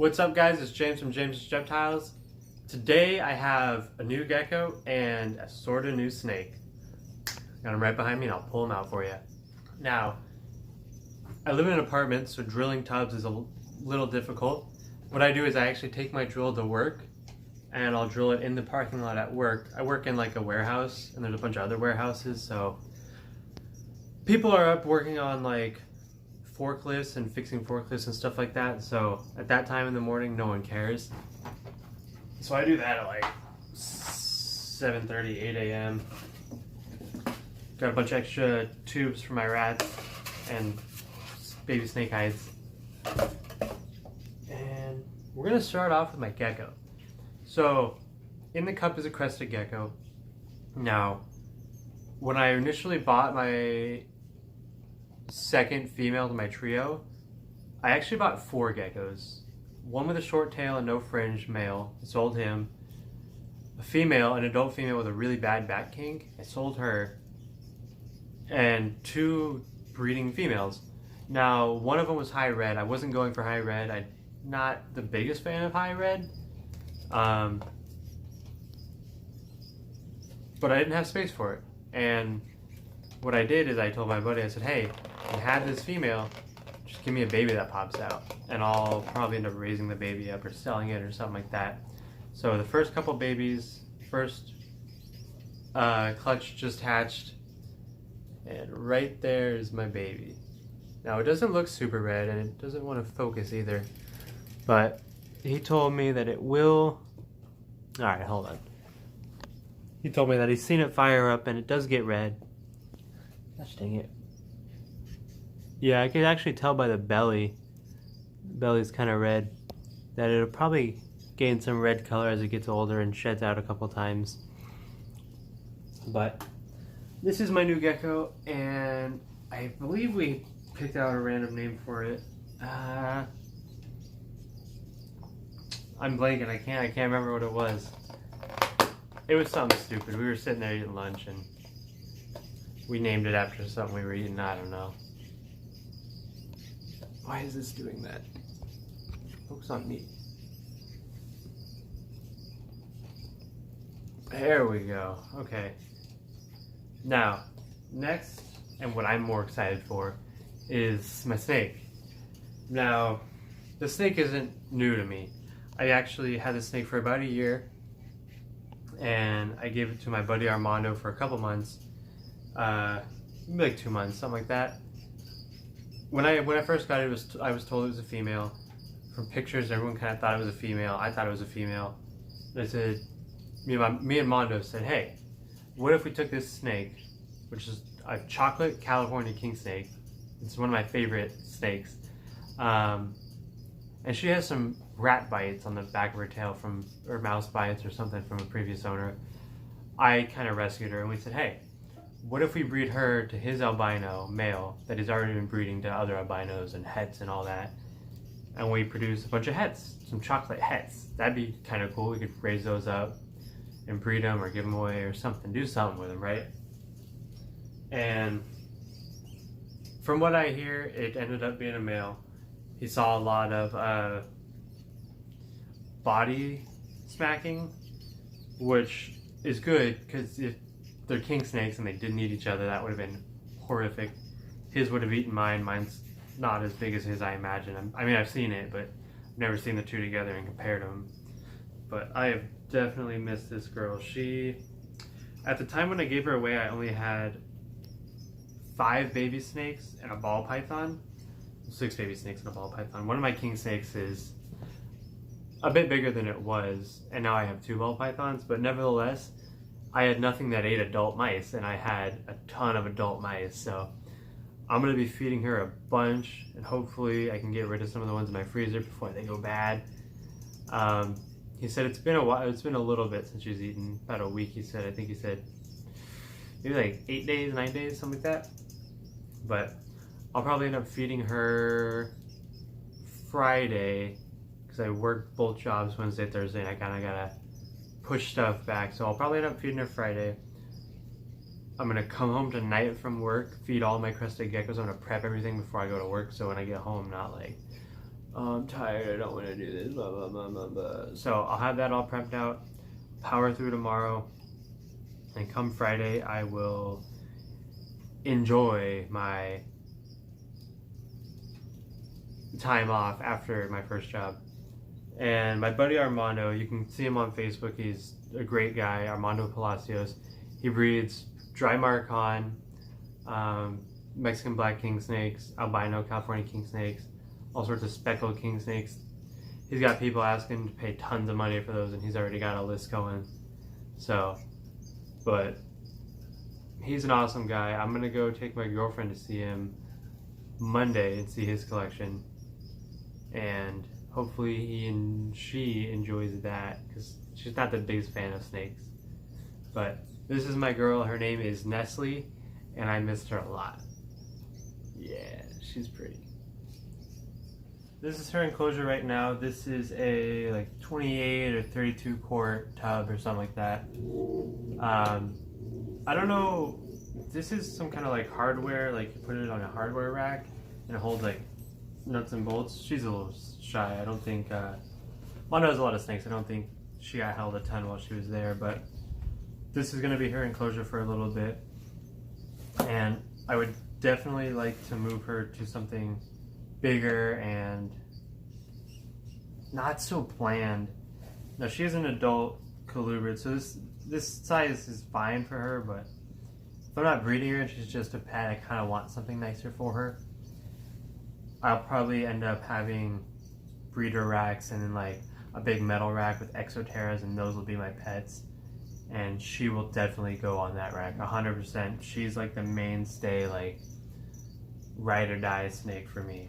What's up, guys? It's James from James's Reptiles. Today I have a new gecko and a sort of new snake. Got them right behind me and I'll pull them out for you. Now, I live in an apartment, so drilling tubs is a little difficult. What I do is I actually take my drill to work and I'll drill it in the parking lot at work. I work in like a warehouse and there's a bunch of other warehouses, so people are up working on like forklifts and fixing forklifts and stuff like that, so at that time in the morning no one cares, so I do that at like 7:30, 8 a.m. Got a bunch of extra tubes for my rats and baby snake hides, and we're gonna start off with my gecko. So in the cup is a crested gecko. Now when I initially bought my second female to my trio, I actually bought 4 geckos. One with a short tail and no fringe, male. I sold him. A female, an adult female with a really bad back kink. I sold her. And 2 breeding females. Now, one of them was high red. I wasn't going for high red. I'm not the biggest fan of high red. But I didn't have space for it. And what I did is I told my buddy, I said, hey, you had this female, just give me a baby that pops out, and I'll probably end up raising the baby up or selling it or something like that. So the first couple babies, first clutch just hatched, and right there is my baby. Now it doesn't look super red and it doesn't want to focus either, but he told me that it will. Alright, hold on. He told me that he's seen it fire up and it does get red. Gosh dang it. Yeah, I could actually tell by the belly. The belly's kind of red. That it'll probably gain some red color as it gets older and sheds out a couple times. But this is my new gecko, and I believe we picked out a random name for it. I'm blanking. I can't remember what it was. It was something stupid. We were sitting there eating lunch and we named it after something we were eating. I don't know. Why is this doing that? Focus on me. There we go. Okay. Now, next, and what I'm more excited for, is my snake. Now, the snake isn't new to me. I actually had the snake for about a year, and I gave it to my buddy Armando for a couple months. Maybe like 2 months, something like that. When I first got it, I was told it was a female. From pictures, everyone kind of thought it was a female. I thought it was a female. And I said, me and Mondo said, hey, what if we took this snake, which is a chocolate California king snake. It's one of my favorite snakes. And she has some rat bites on the back of her tail or mouse bites or something from a previous owner. I kind of rescued her and we said, hey, what if we breed her to his albino male that has already been breeding to other albinos and hets and all that, and we produce a bunch of hets, some chocolate hets. That'd be kind of cool. We could raise those up and breed them or give them away or something, do something with them, right? And from what I hear, it ended up being a male. He saw a lot of body smacking, which is good because if they're king snakes and they didn't eat each other, that would have been horrific. His would have eaten mine. Mine's not as big as his, I imagine. I mean, I've seen it, but I've never seen the 2 together and compared them. But I have definitely missed this girl. At the time when I gave her away, I only had 5 baby snakes and a ball python. 6 baby snakes and a ball python. One of my king snakes is a bit bigger than it was, and now I have 2 ball pythons, but nevertheless, I had nothing that ate adult mice, and I had a ton of adult mice, so I'm going to be feeding her a bunch, and hopefully I can get rid of some of the ones in my freezer before they go bad. He said it's been a while, it's been a little bit since she's eaten, about a week he said. I think he said maybe like 8 days, 9 days, something like that. But I'll probably end up feeding her Friday, because I work both jobs Wednesday, Thursday, and I kind of got to push stuff back, so I'll probably end up feeding her Friday. I'm gonna come home tonight from work, feed all my crested geckos. I'm gonna prep everything before I go to work, so when I get home, I'm not like oh, I'm tired, I don't want to do this, blah, blah, blah, blah, blah. So I'll have that all prepped out, power through tomorrow, and come Friday, I will enjoy my time off after my first job. And my buddy Armando, you can see him on Facebook, he's a great guy, Armando Palacios. He breeds dry Marcon, Mexican black king snakes, albino California king snakes, all sorts of speckled king snakes. He's got people asking to pay tons of money for those, and he's already got a list going. So, but he's an awesome guy. I'm gonna go take my girlfriend to see him Monday and see his collection, and hopefully she enjoys that, because she's not the biggest fan of snakes. But this is my girl. Her name is Nestle, and I missed her a lot. Yeah, she's pretty. This is her enclosure right now. This is a like 28 or 32 quart tub or something like that. I don't know. This is some kind of like hardware. Like you put it on a hardware rack and it holds like nuts and bolts. She's a little shy. I don't think. Mondo has a lot of snakes. I don't think she got held a ton while she was there. But this is going to be her enclosure for a little bit, and I would definitely like to move her to something bigger and not so bland. Now she is an adult colubrid, so this size is fine for her, but if I'm not breeding her and she's just a pet, I kind of want something nicer for her. I'll probably end up having breeder racks and then like a big metal rack with exoterras, and those will be my pets, and she will definitely go on that rack 100%. She's like the mainstay, like ride or die snake for me,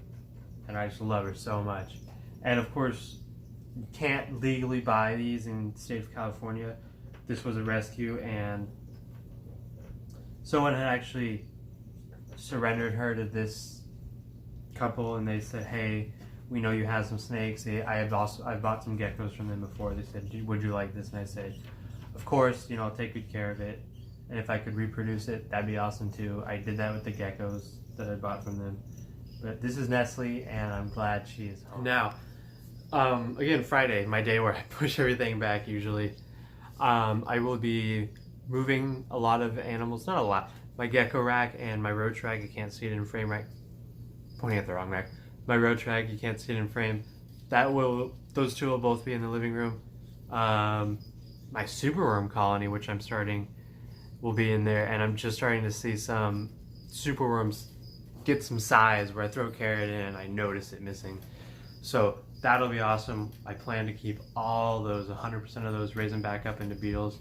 and I just love her so much. And of course, you can't legally buy these in the state of California. This was a rescue, and someone had actually surrendered her to this couple, and they said, hey, we know you have some snakes. I've bought some geckos from them before. They said, would you like this? And I said, of course, you know, I'll take good care of it, and if I could reproduce it, that'd be awesome too. I did that with the geckos that I bought from them. But this is Nestle, and I'm glad she is home. Now, again, Friday, my day where I push everything back usually. I will be moving a lot of animals, not a lot. My gecko rack and my roach rack, you can't see it in frame, right? Pointing at the wrong rack. My roach rack, you can't see it in frame. Those two will both be in the living room. My superworm colony, which I'm starting, will be in there, and I'm just starting to see some superworms get some size where I throw a carrot in and I notice it missing. So that'll be awesome. I plan to keep all those, 100% of those, raise them back up into beetles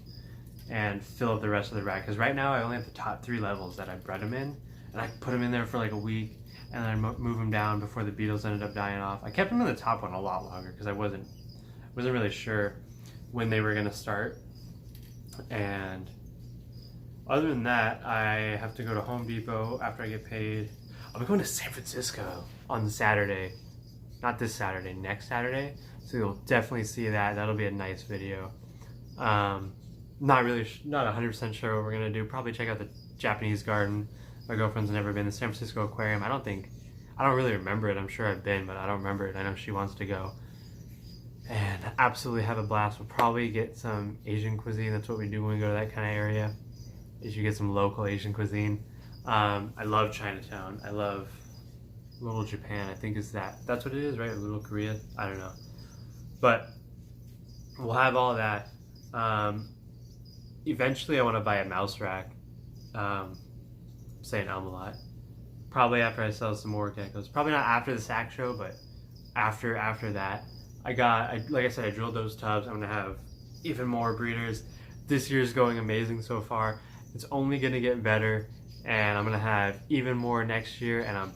and fill up the rest of the rack. Because right now I only have the top 3 levels that I bred them in, and I put them in there for like a week and then move them down before the beetles ended up dying off. I kept them in the top one a lot longer because I wasn't really sure when they were gonna start. And other than that, I have to go to Home Depot after I get paid. I'll be going to San Francisco on Saturday. Not this Saturday, next Saturday. So you'll definitely see that. That'll be a nice video. Not 100% sure what we're gonna do. Probably check out the Japanese garden. My girlfriend's never been to the San Francisco Aquarium. I don't really remember it. I'm sure I've been, but I don't remember it. I know she wants to go. And absolutely have a blast. We'll probably get some Asian cuisine. That's what we do when we go to that kind of area, is you get some local Asian cuisine. I love Chinatown. I love Little Japan. I think that's what it is, right? Little Korea. I don't know. But we'll have all that. Eventually I want to buy a mouse rack. Saying a lot. Probably after I sell some more geckos. Probably not after the SAC show, but after that. Like I said, I drilled those tubs. I'm going to have even more breeders. This year's going amazing so far. It's only going to get better, and I'm going to have even more next year, and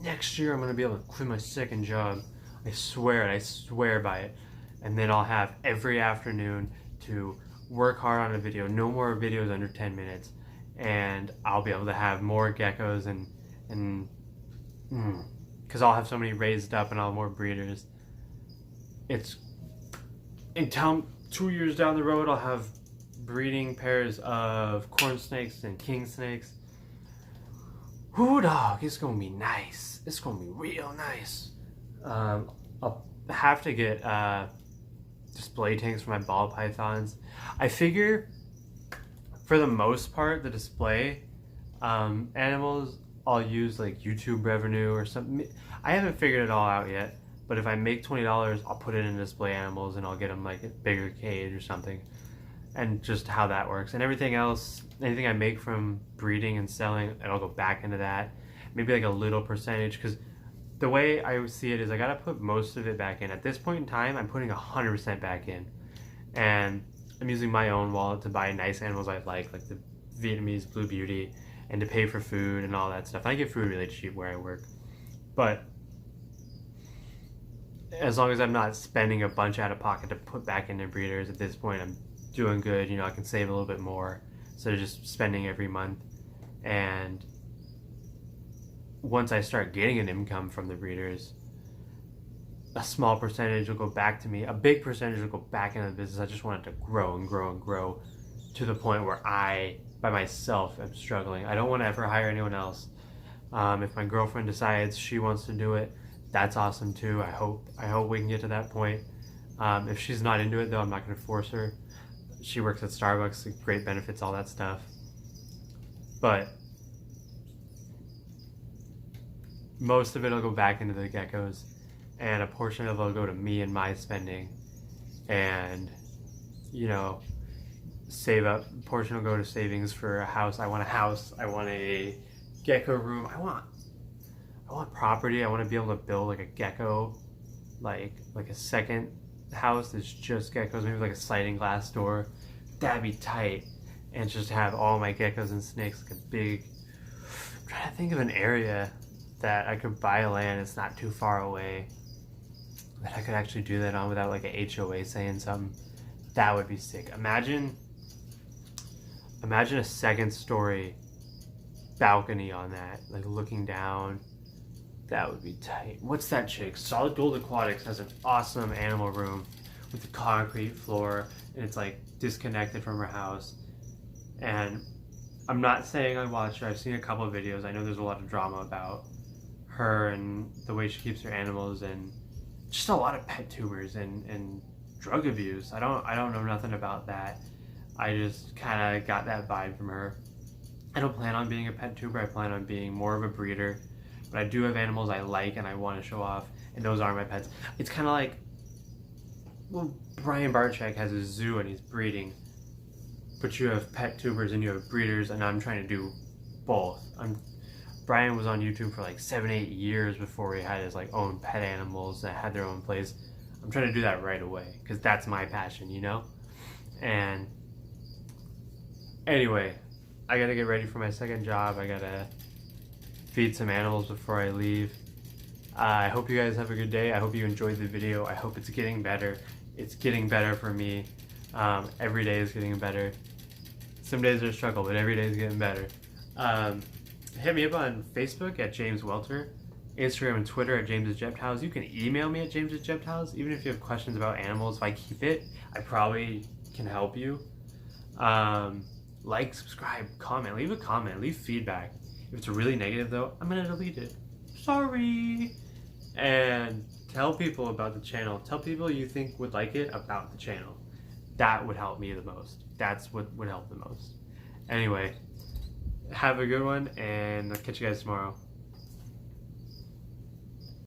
next year I'm going to be able to quit my second job. I swear it. I swear by it. And then I'll have every afternoon to work hard on a video. No more videos under 10 minutes. And I'll be able to have more geckos because I'll have so many raised up and I'll have more breeders. It's in 2 years down the road, I'll have breeding pairs of corn snakes and king snakes. Whoo, dog, it's gonna be nice. It's gonna be real nice. I'll have to get display tanks for my ball pythons. I figure for the most part, the display animals, I'll use like YouTube revenue or something. I haven't figured it all out yet, but if I make $20, I'll put it in display animals and I'll get them like a bigger cage or something, and just how that works. And everything else, anything I make from breeding and selling, it'll go back into that. Maybe like a little percentage, because the way I see it is I gotta put most of it back in. At this point in time, I'm putting 100% back in, and I'm using my own wallet to buy nice animals I like the Vietnamese Blue Beauty, and to pay for food and all that stuff. I get food really cheap where I work, but as long as I'm not spending a bunch out of pocket to put back into breeders, at this point I'm doing good. You know, I can save a little bit more instead of just spending every month. And once I start getting an income from the breeders, a small percentage will go back to me. A big percentage will go back into the business. I just want it to grow and grow and grow to the point where I, by myself, am struggling. I don't want to ever hire anyone else. If my girlfriend decides she wants to do it, that's awesome too. I hope we can get to that point. If she's not into it though, I'm not going to force her. She works at Starbucks, great benefits, all that stuff. But most of it will go back into the geckos, and a portion of it will go to me and my spending, and you know, save up. A portion will go to savings for a house. I want a house. I want a gecko room. I want property. I want to be able to build like a gecko, like a second house that's just geckos, maybe like a sliding glass door. That'd be tight. And just have all my geckos and snakes, like a big, I'm trying to think of an area that I could buy land. It's not too far away that I could actually do that on without like a HOA saying something. That would be sick. Imagine a second story balcony on that, like looking down. That would be tight. What's that chick? Solid Gold Aquatics has an awesome animal room with the concrete floor, and it's like disconnected from her house. And I'm not saying I watch her. I've seen a couple of videos. I know there's a lot of drama about her and the way she keeps her animals, and just a lot of pet tubers and drug abuse. I don't know nothing about that. I just kind of got that vibe from her. I don't plan on being a pet tuber. I plan on being more of a breeder. But I do have animals I like and I want to show off, and those are my pets. It's kind of like, well, Brian Barczyk has a zoo and he's breeding, but you have pet tubers and you have breeders, and I'm trying to do both. Brian was on YouTube for like 7-8 years before he had his like own pet animals that had their own place. I'm trying to do that right away because that's my passion, you know? And anyway, I gotta get ready for my second job. I gotta feed some animals before I leave. I hope you guys have a good day. I hope you enjoyed the video. I hope it's getting better. It's getting better for me. Every day is getting better. Some days are a struggle, but every day is getting better. Hit me up on Facebook at James Welter, Instagram and Twitter at James'sJepthouse. You can email me at James'sJepthouse. Even if you have questions about animals, if I keep it, I probably can help you. Like, subscribe, comment, leave a comment, leave feedback. If it's really negative though, I'm gonna delete it. Sorry. And tell people about the channel. Tell people you think would like it about the channel. That would help me the most. That's what would help the most. Anyway, have a good one, and I'll catch you guys tomorrow.